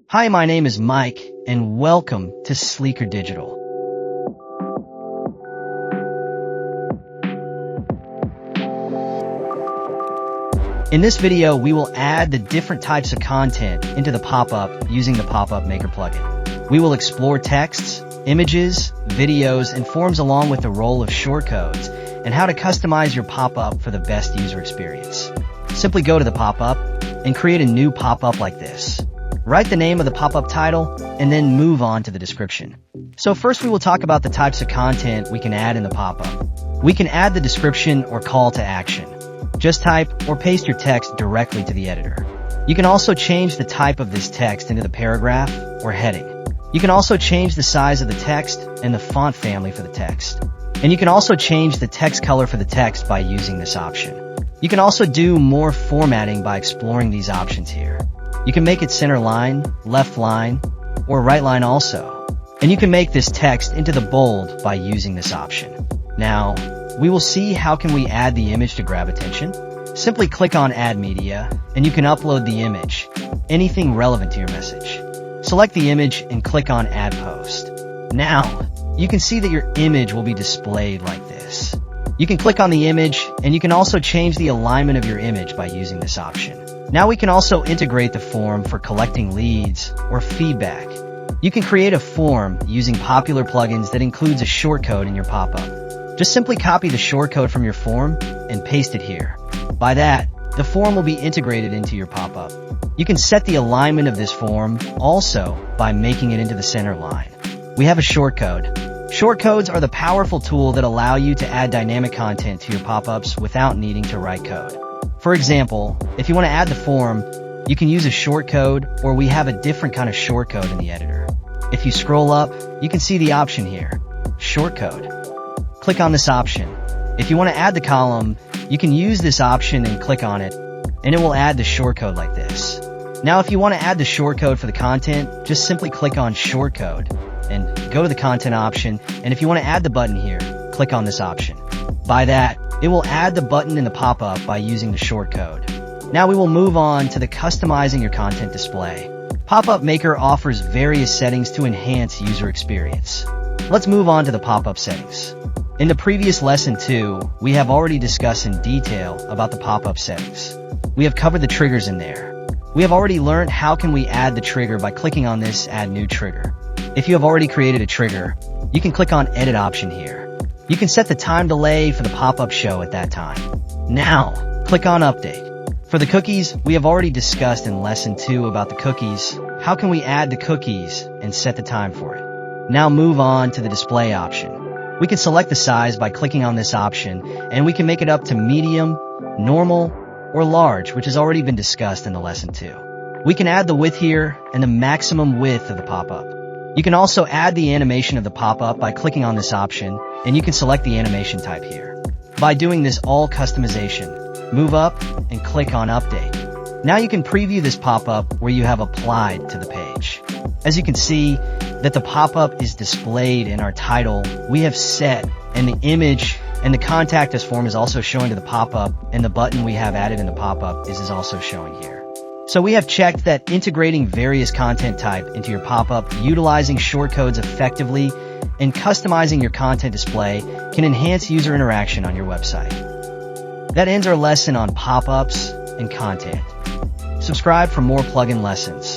Hi, my name is Mike, and welcome to Sleekr Digital. In this video, we will add the different types of content into the pop-up using the Popup Maker plugin. We will explore texts, images, videos, and forms along with the role of shortcodes and how to customize your pop-up for the best user experience. Simply go to the pop-up and create a new pop-up like this. Write the name of the pop-up title and then move on to the description. So first we will talk about the types of content we can add in the pop-up. We can add the description or call to action. Just type or paste your text directly to the editor. You can also change the type of this text into the paragraph or heading. You can also change the size of the text and the font family for the text. And you can also change the text color for the text by using this option. You can also do more formatting by exploring these options here. You can make it center line, left line, or right line also. And you can make this text into the bold by using this option. Now, we will see how can we add the image to grab attention. Simply click on Add Media, and you can upload the image, anything relevant to your message. Select the image and click on Add Post. Now, you can see that your image will be displayed like this. You can click on the image, and you can also change the alignment of your image by using this option. Now we can also integrate the form for collecting leads or feedback. You can create a form using popular plugins that includes a shortcode in your pop-up. Just simply copy the shortcode from your form and paste it here. By that, the form will be integrated into your pop-up. You can set the alignment of this form also by making it into the center line. We have a shortcode. Shortcodes are the powerful tool that allow you to add dynamic content to your pop-ups without needing to write code. For example, if you want to add the form, you can use a shortcode, or we have a different kind of shortcode in the editor. If you scroll up, you can see the option here, shortcode. Click on this option. If you want to add the column, you can use this option and click on it, and it will add the shortcode like this. Now, if you want to add the shortcode for the content, just simply click on shortcode and go to the content option, and if you want to add the button here, click on this option. By that, it will add the button in the pop-up by using the shortcode. Now we will move on to the customizing your content display. Popup Maker offers various settings to enhance user experience. Let's move on to the pop-up settings. In the previous lesson 2, we have already discussed in detail about the pop-up settings. We have covered the triggers in there. We have already learned how can we add the trigger by clicking on this Add New Trigger. If you have already created a trigger, you can click on Edit option here. You can set the time delay for the pop-up show at that time. Now, click on Update. For the cookies, we have already discussed in lesson 2 about the cookies. How can we add the cookies and set the time for it? Now move on to the display option. We can select the size by clicking on this option, and we can make it up to medium, normal, or large, which has already been discussed in the lesson 2. We can add the width here and the maximum width of the pop-up. You can also add the animation of the pop-up by clicking on this option, and you can select the animation type here. By doing this all customization, move up and click on Update. Now you can preview this pop-up where you have applied to the page. As you can see that the pop-up is displayed in our title we have set, and the image and the contact us form is also showing to the pop-up, and the button we have added in the pop-up is also showing here. So we have checked that integrating various content type into your pop-up, utilizing shortcodes effectively, and customizing your content display can enhance user interaction on your website. That ends our lesson on pop-ups and content. Subscribe for more plugin lessons.